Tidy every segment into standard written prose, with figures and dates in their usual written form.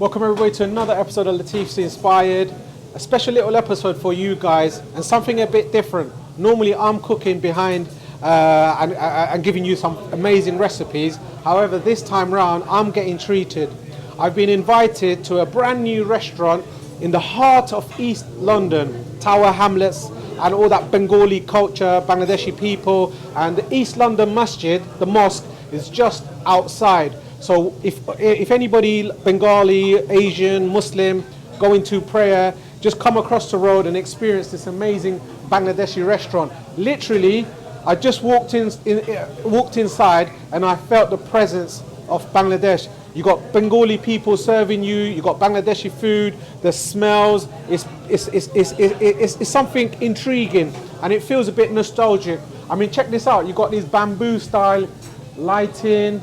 Welcome everybody to another episode of Latifs Inspired. A special little episode for you guys and something a bit different. Normally I'm cooking behind and giving you some amazing recipes. However, this time round I'm getting treated. I've been invited to a brand new restaurant in the heart of East London, Tower Hamlets and all that Bengali culture, Bangladeshi people, and the East London Masjid, the mosque, is just outside. So if anybody Bengali, Asian, Muslim going to prayer, just come across the road and experience this amazing Bangladeshi restaurant. Literally, I just walked inside and I felt the presence of Bangladesh. You got Bengali people serving you. You got Bangladeshi food. The smells. It's something intriguing, and it feels a bit nostalgic. I mean, check this out. You got these bamboo style lighting.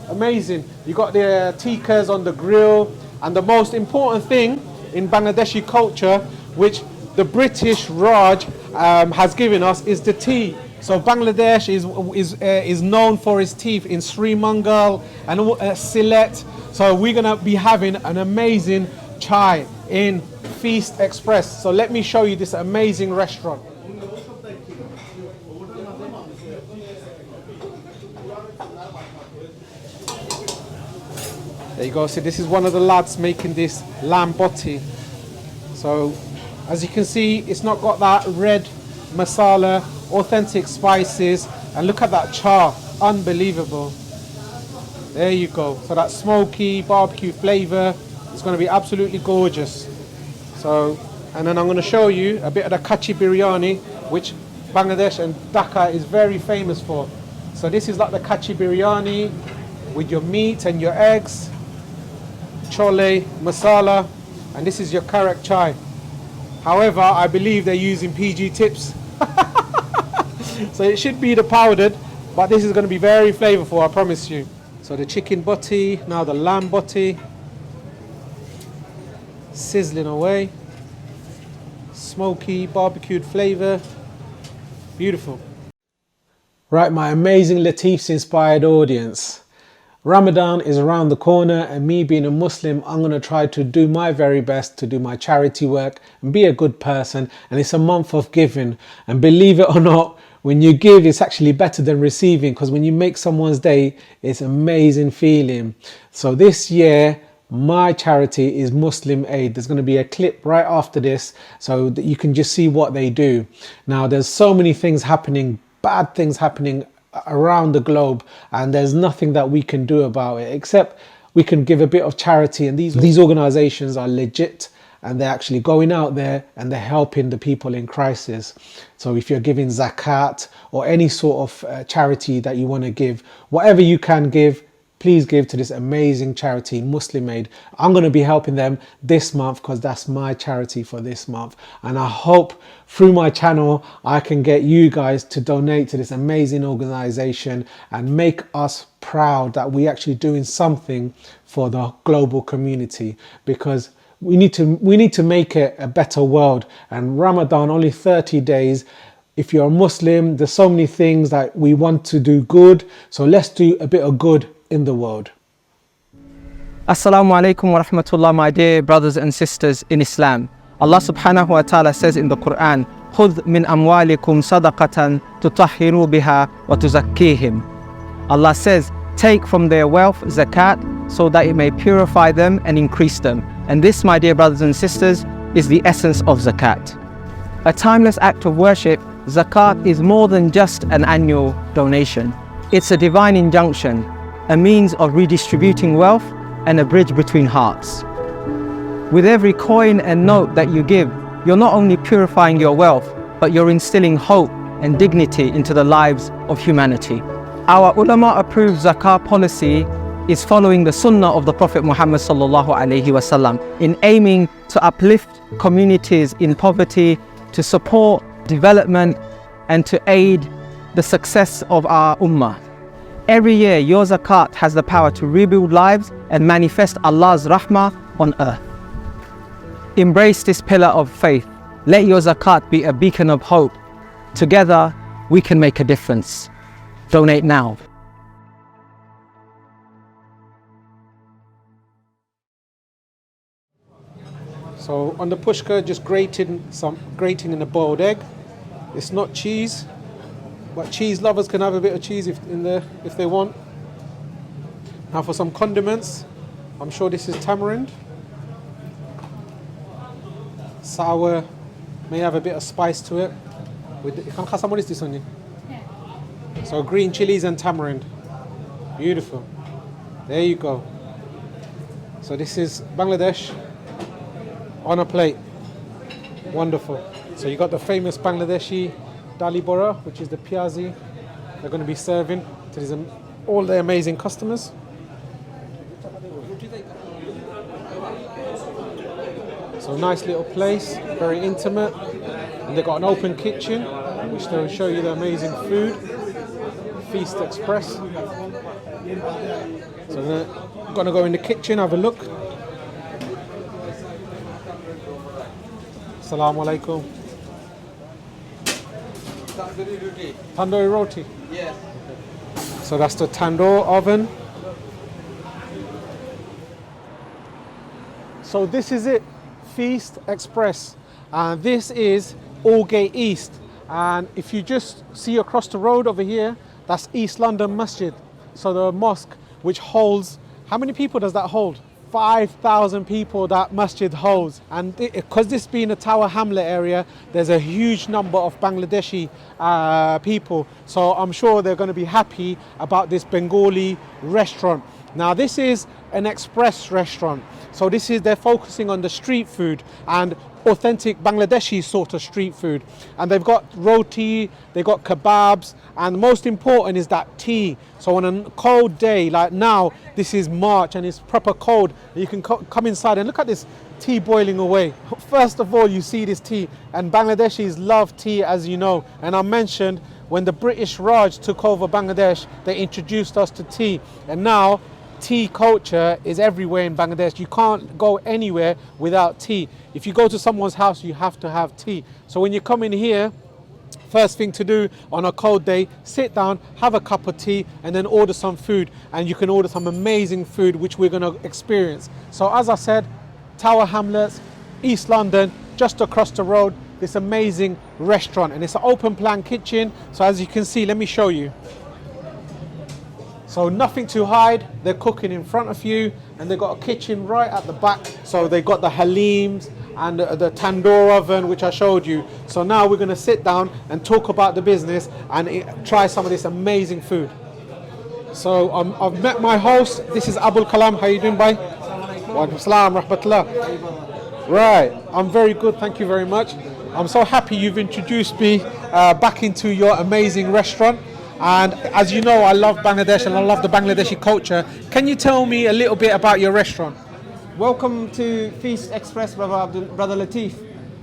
Amazing. You got the tikas on the grill, and the most important thing in Bangladeshi culture, which the British Raj has given us, is the tea. So Bangladesh is known for its tea in Sri Mangal and Sylhet. So we're gonna be having an amazing chai in Feast Express. So let me show you this amazing restaurant. There you go. So this is one of the lads making this lamb boti. So as you can see, it's not got that red masala, authentic spices, and look at that char, unbelievable. There you go. So that smoky barbecue flavor is going to be absolutely gorgeous. So, and then I'm going to show you a bit of the Katcha Biryani, which Bangladesh and Dhaka is very famous for. So this is like the Katcha Biryani with your meat and your eggs, chole, masala, and this is your Karak Chai. However, I believe they're using PG tips. So it should be the powdered, but this is going to be very flavorful, I promise you. So the chicken boti, now the lamb boti. Sizzling away. Smoky, barbecued flavor. Beautiful. Right, my amazing Latifs inspired audience. Ramadan is around the corner, and me being a Muslim, I'm going to try to do my very best to do my charity work and be a good person. And it's a month of giving. And believe it or not, when you give, it's actually better than receiving, because when you make someone's day, it's an amazing feeling. So this year, my charity is Muslim Aid. There's going to be a clip right after this so that you can just see what they do. Now, there's so many things happening, bad things happening around the globe, and there's nothing that we can do about it except we can give a bit of charity. And these organizations are legit, and they're actually going out there and they're helping the people in crisis. So if you're giving Zakat or any sort of charity that you want to give, whatever you can give, please give to this amazing charity, Muslim Aid. I'm going to be helping them this month because that's my charity for this month. And I hope through my channel, I can get you guys to donate to this amazing organization and make us proud that we're actually doing something for the global community, because we need to make it a better world. And Ramadan, only 30 days. If you're a Muslim, there's so many things that we want to do good. So let's do a bit of good in the world. Assalamu alaikum wa rahmatullah, my dear brothers and sisters in Islam. Allah subhanahu wa ta'ala says in the Quran, خُذْ مِنْ أَمْوَالِكُمْ صَدَقَةً تُطَهِّرُوا بِهَا وَتُزَكِّيهِمْ. Allah says, take from their wealth zakat so that it may purify them and increase them. And this, my dear brothers and sisters, is the essence of zakat. A timeless act of worship, zakat is more than just an annual donation. It's a divine injunction, a means of redistributing wealth and a bridge between hearts. With every coin and note that you give, you're not only purifying your wealth, but you're instilling hope and dignity into the lives of humanity. Our ulama approved zakah policy is following the sunnah of the Prophet Muhammad sallallahu alaihi wasallam in aiming to uplift communities in poverty, to support development, and to aid the success of our ummah. Every year, your zakat has the power to rebuild lives and manifest Allah's rahmah on earth. Embrace this pillar of faith. Let your zakat be a beacon of hope. Together, we can make a difference. Donate now. So on the pushka, just grating in a boiled egg. It's not cheese, but cheese lovers can have a bit of cheese if they want. Now for some condiments, I'm sure this is tamarind. Sour, may have a bit of spice to it. What is this on you? So green chilies and tamarind. Beautiful. There you go. So this is Bangladesh on a plate. Wonderful. So you got the famous Bangladeshi dali bora, which is the piazi they're going to be serving to all their amazing customers. So nice little place, very intimate, and they've got an open kitchen which they'll show you the amazing food. Feast Express. So I'm gonna go in the kitchen, have a look. Assalamu alaikum. Tandoori roti? Yes. So that's the tandoor oven. So this is it, Feast Express. And this is Aldgate East. And if you just see across the road over here, that's East London Masjid. So the mosque, which holds, how many people does that hold? 5,000 people that masjid holds. And because this being a Tower Hamlet area, there's a huge number of Bangladeshi people. So I'm sure they're going to be happy about this Bengali restaurant. Now this is an express restaurant. So they're focusing on the street food and authentic Bangladeshi sort of street food. And they've got roti, they've got kebabs, and most important is that tea. So on a cold day like now, this is March and it's proper cold, you can come inside and look at this tea boiling away. First of all, you see this tea, and Bangladeshis love tea, as you know. And I mentioned when the British Raj took over Bangladesh, they introduced us to tea. And now tea culture is everywhere in Bangladesh. You can't go anywhere without tea. If you go to someone's house, you have to have tea. So when you come in here, first thing to do on a cold day, sit down, have a cup of tea, and then order some food. And you can order some amazing food, which we're going to experience. So as I said, Tower Hamlets, East London, just across the road, this amazing restaurant. And it's an open plan kitchen. So as you can see, let me show you. So nothing to hide, they're cooking in front of you, and they've got a kitchen right at the back. So they've got the Haleems and the tandoor oven, which I showed you. So now we're gonna sit down and talk about the business and try some of this amazing food. So I've met my host. This is Abul Kalam. How you doing, bhai? Wa alaikum salam, rahmatullah. Right, I'm very good, thank you very much. I'm so happy you've introduced me back into your amazing restaurant. And as you know, I love Bangladesh and I love the Bangladeshi culture. Can you tell me a little bit about your restaurant? Welcome to Feast Express, Brother Latif.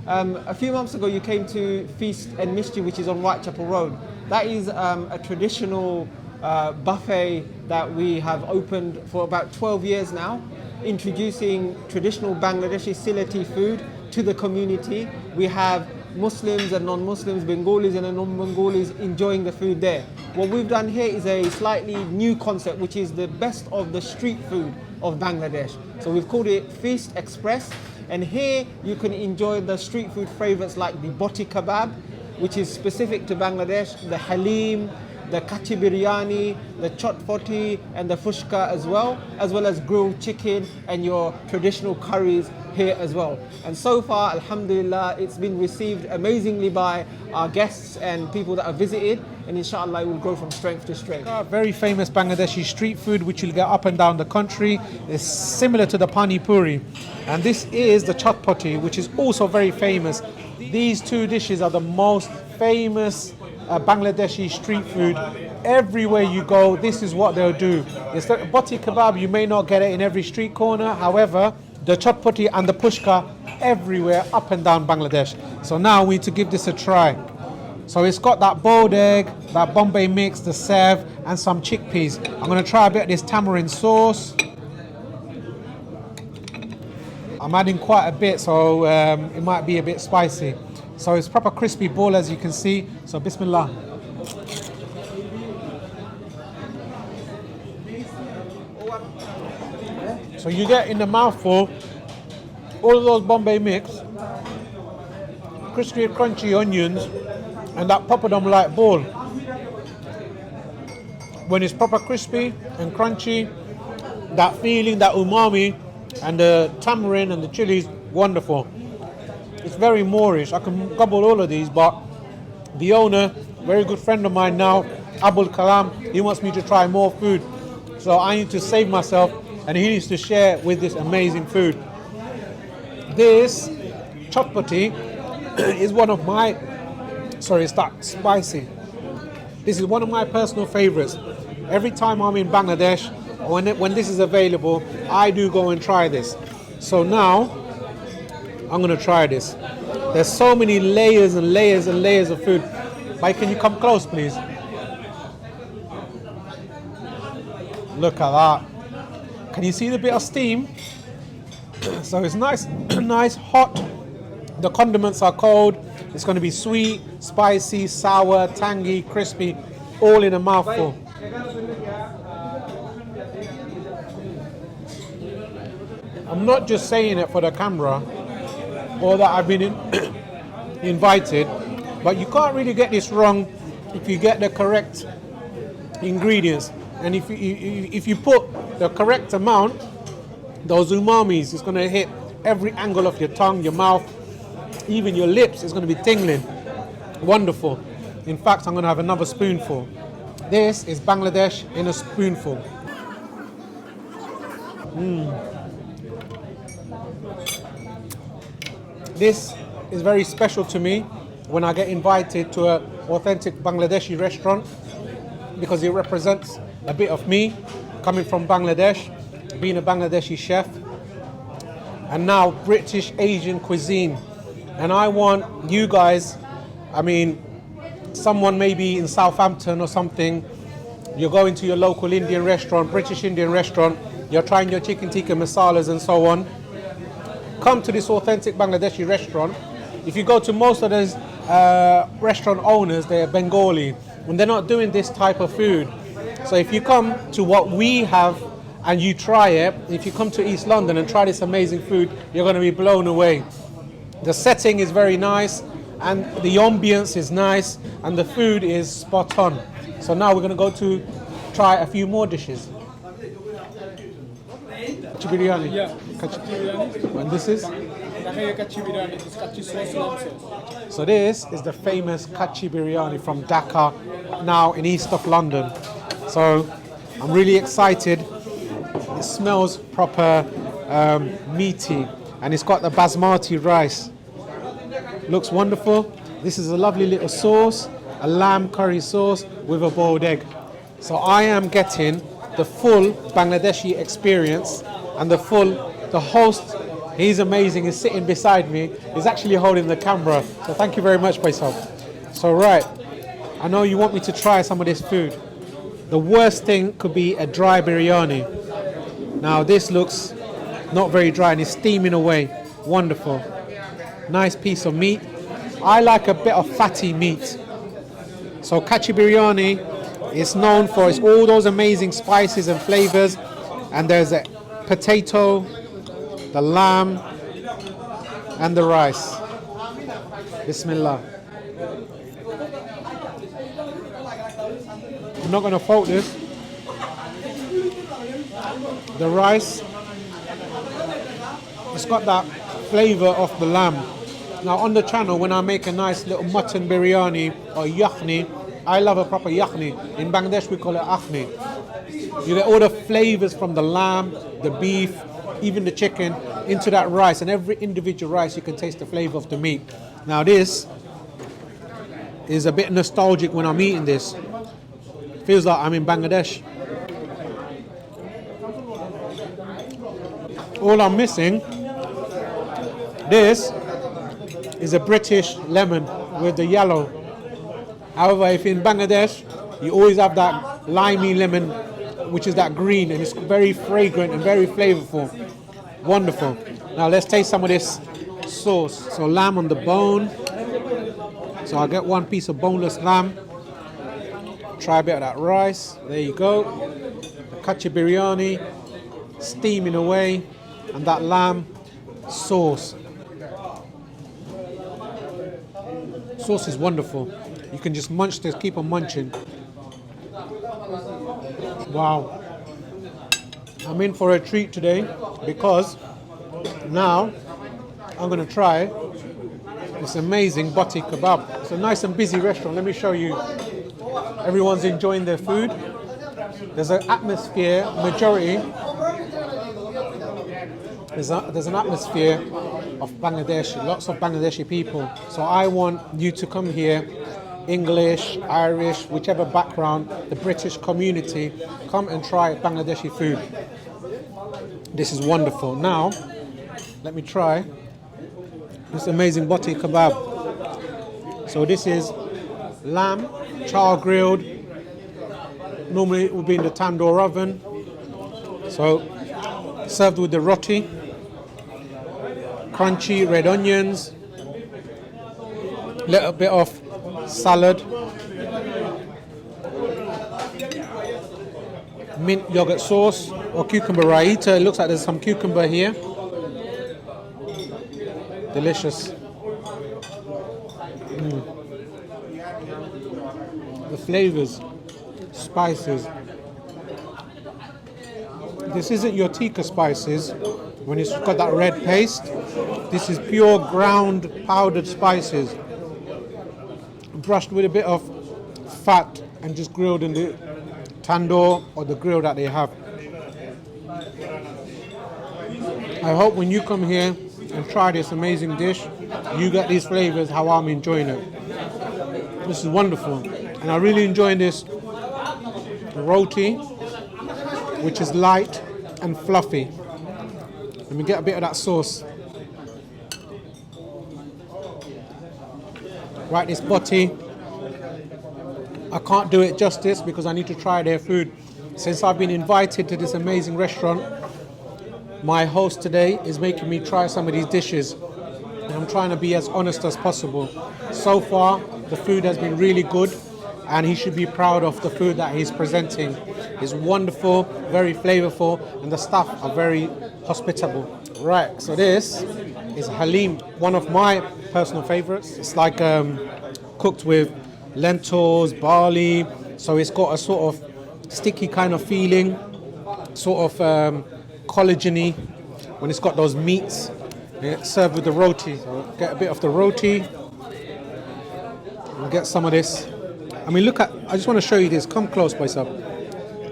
A few months ago you came to Feast and Mystery, which is on Whitechapel Road. That is a traditional buffet that we have opened for about 12 years now, introducing traditional Bangladeshi Silati food to the community. We have Muslims and non-Muslims, Bengalis and non-Bengalis enjoying the food there. What we've done here is a slightly new concept, which is the best of the street food of Bangladesh. So we've called it Feast Express, and here you can enjoy the street food favorites like the Boti Kebab, which is specific to Bangladesh, the Haleem, the Katcha Biryani, the Chotpoti and the Pushka as well as grilled chicken and your traditional curries here as well. And so far, alhamdulillah, it's been received amazingly by our guests and people that have visited, and inshallah it will grow from strength to strength. Very famous Bangladeshi street food which you'll get up and down the country. It's similar to the pani puri, and this is the Chotpoti, which is also very famous. These two dishes are the most famous Bangladeshi street food. Everywhere you go, this is what they'll do. It's the Boti Kebab, you may not get it in every street corner. However, the Chotpoti and the Pushka everywhere up and down Bangladesh. So now we need to give this a try. So it's got that boiled egg, that Bombay mix, the sev, and some chickpeas. I'm going to try a bit of this tamarind sauce. I'm adding quite a bit, so it might be a bit spicy. So it's proper crispy ball, as you can see. So bismillah. So you get in the mouthful all of those Bombay mix, crispy and crunchy onions, and that papadum like ball. When it's proper crispy and crunchy, that feeling, that umami, and the tamarind and the chilies, wonderful. It's very Moorish. I can gobble all of these, but the owner, very good friend of mine now, Abul Kalam, he wants me to try more food. So I need to save myself, and he needs to share with this amazing food. This Chotpoti is one of my, sorry, it's that spicy. This is one of my personal favorites. Every time I'm in Bangladesh, when this is available, I do go and try this. So now, I'm gonna try this. There's so many layers and layers and layers of food. Mike, can you come close, please? Look at that. Can you see the bit of steam? So it's nice, nice, hot. The condiments are cold. It's going to be sweet, spicy, sour, tangy, crispy, all in a mouthful. I'm not just saying it for the camera or that I've been invited, but you can't really get this wrong if you get the correct ingredients. And if you put the correct amount, those umamis is going to hit every angle of your tongue, your mouth, even your lips is going to be tingling. Wonderful. In fact, I'm going to have another spoonful. This is Bangladesh in a spoonful. This is very special to me when I get invited to an authentic Bangladeshi restaurant, because it represents a bit of me coming from Bangladesh, being a Bangladeshi chef, and now British Asian cuisine. And I want you guys, I mean, someone maybe in Southampton or something, you're going to your local Indian restaurant, British Indian restaurant, you're trying your chicken tikka masalas and so on. Come to this authentic Bangladeshi restaurant. If you go to most of those restaurant owners, they're Bengali, and they're not doing this type of food. So if you come to what we have and you try it, if you come to East London and try this amazing food, you're going to be blown away. The setting is very nice, and the ambience is nice, and the food is spot on. So now we're going to go to try a few more dishes. Katcha Biryani. Yeah, Katcha Biryani. And this is? Katcha Biryani, this Katcha sauce, lamb sauce. So this is the famous Katcha Biryani from Dhaka, now in east of London. So I'm really excited. It smells proper meaty, and it's got the basmati rice. Looks wonderful. This is a lovely little sauce, a lamb curry sauce with a boiled egg. So I am getting the full Bangladeshi experience, and the host, he's amazing, he's sitting beside me, he's actually holding the camera. So thank you very much, Faisal. So right, I know you want me to try some of this food. The worst thing could be a dry biryani. Now this looks not very dry and it's steaming away. Wonderful. Nice piece of meat. I like a bit of fatty meat. So Katcha Biryani is known for its all those amazing spices and flavors. And there's a potato, the lamb, and the rice. Bismillah. I'm not going to fault this. The rice, it's got that flavor of the lamb. Now on the channel, when I make a nice little mutton biryani or yakhni, I love a proper yakhni. In Bangladesh we call it akhni. You get all the flavors from the lamb, the beef, even the chicken into that rice, and every individual rice you can taste the flavor of the meat. Now this is a bit nostalgic when I'm eating this. Feels like I'm in Bangladesh. All I'm missing, this is a British lemon with the yellow. However, if in Bangladesh, you always have that limey lemon, which is that green, and it's very fragrant and very flavorful. Wonderful. Now let's taste some of this sauce. So lamb on the bone. So I'll get one piece of boneless lamb. Try a bit of that rice. There you go. The Katcha Biryani steaming away, and that lamb sauce. Sauce is wonderful. You can just munch this, keep on munching. Wow. I'm in for a treat today because now I'm going to try this amazing Boti Kebab. It's a nice and busy restaurant. Let me show you. Everyone's enjoying their food. There's an atmosphere, majority. There's an atmosphere of Bangladesh, lots of Bangladeshi people. So I want you to come here, English, Irish, whichever background, the British community, come and try Bangladeshi food. This is wonderful. Now, let me try this amazing Boti Kebab. So this is lamb, char grilled. Normally it would be in the tandoor oven. So served with the roti, crunchy red onions, little bit of salad, mint yogurt sauce or cucumber raita. It looks like there's some cucumber here. Delicious. The flavors, spices. This isn't your tikka spices when it's got that red paste. This is pure ground powdered spices, brushed with a bit of fat and just grilled in the tandoor or the grill that they have. I hope when you come here and try this amazing dish, you get these flavors how I'm enjoying it. This is wonderful. And I'm really enjoying this roti, which is light and fluffy. Let me get a bit of that sauce. Right, this Boti, I can't do it justice because I need to try their food. Since I've been invited to this amazing restaurant, my host today is making me try some of these dishes. And I'm trying to be as honest as possible. So far, the food has been really good, and he should be proud of the food that he's presenting. It's wonderful, very flavorful, and the staff are very hospitable. Right, so this is Haleem, one of my personal favorites. It's like cooked with lentils, barley, so it's got a sort of sticky kind of feeling, sort of collagen-y when it's got those meats. It's served with the roti. So get a bit of the roti and get some of this. I mean, look at, I just want to show you this. Come close, boys up.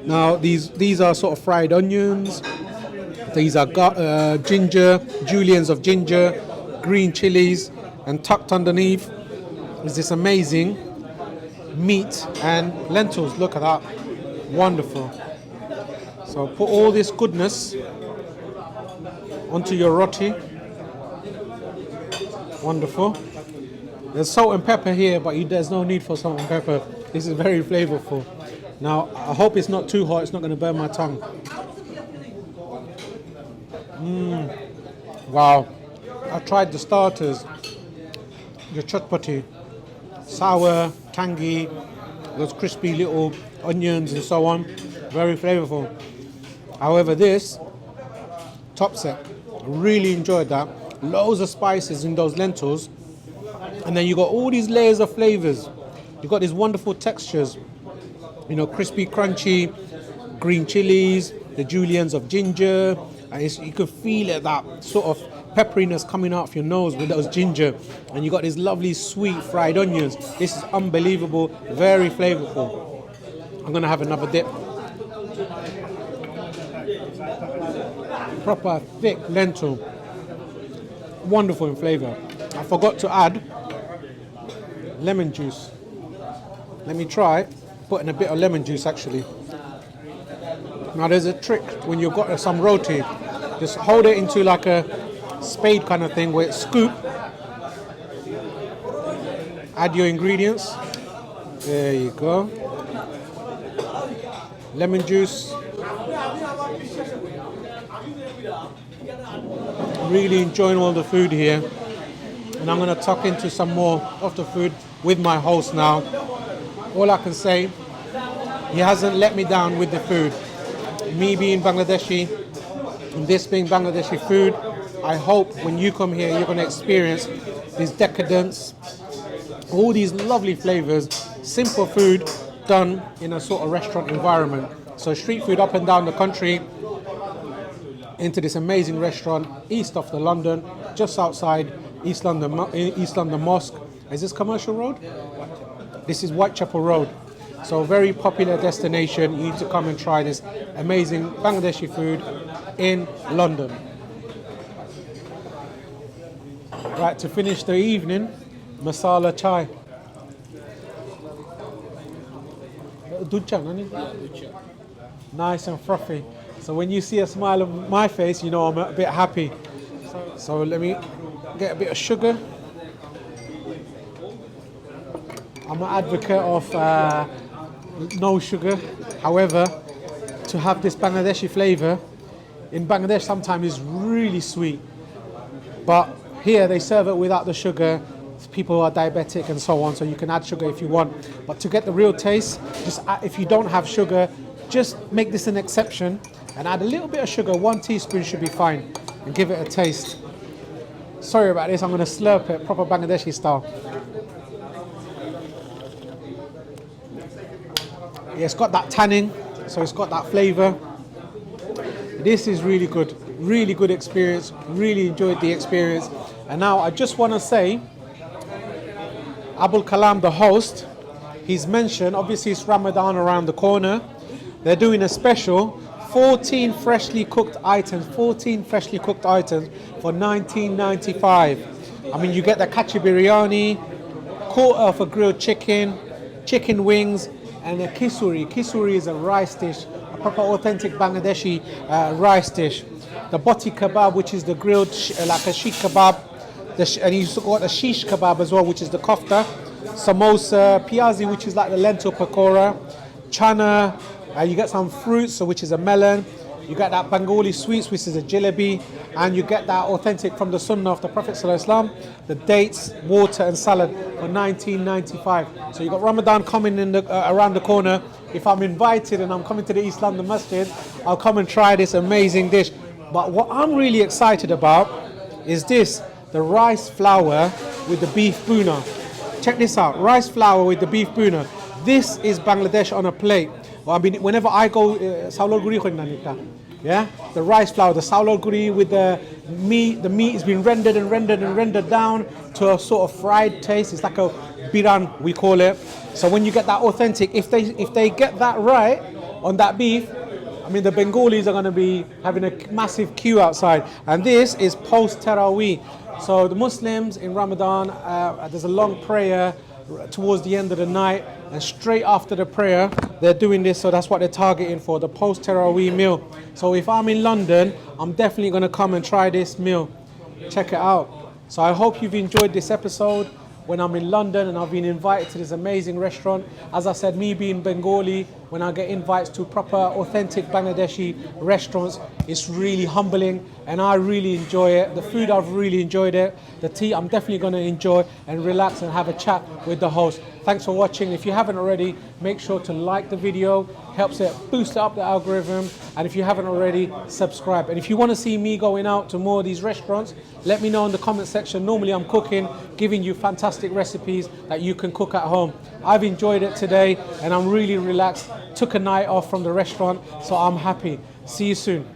Now, these are sort of fried onions. These are ginger, juliennes of ginger, green chilies, and tucked underneath is this amazing meat and lentils. Look at that. Wonderful. So put all this goodness onto your roti. Wonderful. There's salt and pepper here, but there's no need for salt and pepper. This is very flavorful. Now, I hope it's not too hot. It's not going to burn my tongue. Wow. I tried the starters. The Chotpoti. Sour, tangy, those crispy little onions and so on. Very flavorful. However, this tops it. I really enjoyed that. Loads of spices in those lentils. And then you got all these layers of flavors. You've got these wonderful textures. You know, crispy, crunchy, green chilies, the juliennes of ginger. And you can feel it, that sort of pepperiness coming out of your nose with those ginger. And you got these lovely sweet fried onions. This is unbelievable, very flavorful. I'm going to have another dip. Proper thick lentil. Wonderful in flavor. I forgot to add lemon juice. Let me try putting a bit of lemon juice actually. Now there's a trick when you've got some roti. Just hold it into like a spade kind of thing where it's scoop. Add your ingredients. There you go. Lemon juice. Really enjoying all the food here. And I'm going to tuck into some more of the food with my host now. All I can say, he hasn't let me down with the food. Me being Bangladeshi, and this being Bangladeshi food, I hope when you come here, you're going to experience this decadence, all these lovely flavors, simple food done in a sort of restaurant environment. So street food up and down the country, into this amazing restaurant east of the London, just outside East London Mosque. Is this Commercial Road? This is Whitechapel Road. So very popular destination. You need to come and try this amazing Bangladeshi food in London. Right, to finish the evening, Masala Chai. Nice and frothy. So when you see a smile on my face, you know I'm a bit happy. So let me get a bit of sugar. I'm an advocate of no sugar. However, to have this Bangladeshi flavor, in Bangladesh sometimes it's really sweet. But here they serve it without the sugar. People are diabetic and so on, so you can add sugar if you want. But to get the real taste, just if you don't have sugar, just make this an exception and add a little bit of sugar. 1 teaspoon should be fine, and give it a taste. Sorry about this, I'm going to slurp it, proper Bangladeshi style. Yeah, it's got that tannin, so it's got that flavor. This is really good experience. Really enjoyed the experience. And now I just want to say, Abul Kalam, the host, he's mentioned, obviously it's Ramadan around the corner. They're doing a special, 14 freshly cooked items for $19.95. I mean, you get the Katcha Biryani, quarter of a grilled chicken, chicken wings, and a kisuri. Kisuri is a rice dish, a proper authentic Bangladeshi rice dish. The Boti Kebab, which is the grilled, like a sheikh kebab. And you've got the shish kebab as well, which is the kofta. Samosa, piazi, which is like the lentil pakora. Chana, you get some fruits, which is a melon. You get that Bengali sweets, which is a jalebi. And you get that authentic from the Sunnah of the Prophet ﷺ, the dates, water and salad for $19.95. So you got Ramadan coming in around the corner. If I'm invited and I'm coming to the East London Masjid, I'll come and try this amazing dish. But what I'm really excited about is this, the rice flour with the beef boona. Check this out, rice flour with the beef boona. This is Bangladesh on a plate. Well, I mean, whenever I go, yeah, the rice flour, the saulol guri with the meat has been rendered down to a sort of fried taste. It's like a biran, we call it. So when you get that authentic, if they get that right on that beef, I mean, the Bengalis are going to be having a massive queue outside. And this is post-Taraweeh. So the Muslims in Ramadan, there's a long prayer towards the end of the night. And straight after the prayer, they're doing this. So that's what they're targeting for, the post-Taraweeh meal. So if I'm in London, I'm definitely going to come and try this meal. Check it out. So I hope you've enjoyed this episode. When I'm in London and I've been invited to this amazing restaurant, as I said, me being Bengali, when I get invites to proper authentic Bangladeshi restaurants, it's really humbling and I really enjoy it. The food, I've really enjoyed it. The tea, I'm definitely going to enjoy and relax and have a chat with the host. Thanks for watching. If you haven't already, make sure to like the video, helps it boost up the algorithm. And if you haven't already, subscribe. And if you want to see me going out to more of these restaurants, let me know in the comment section. Normally I'm cooking, giving you fantastic recipes that you can cook at home. I've enjoyed it today and I'm really relaxed. Took a night off from the restaurant, so I'm happy. See you soon.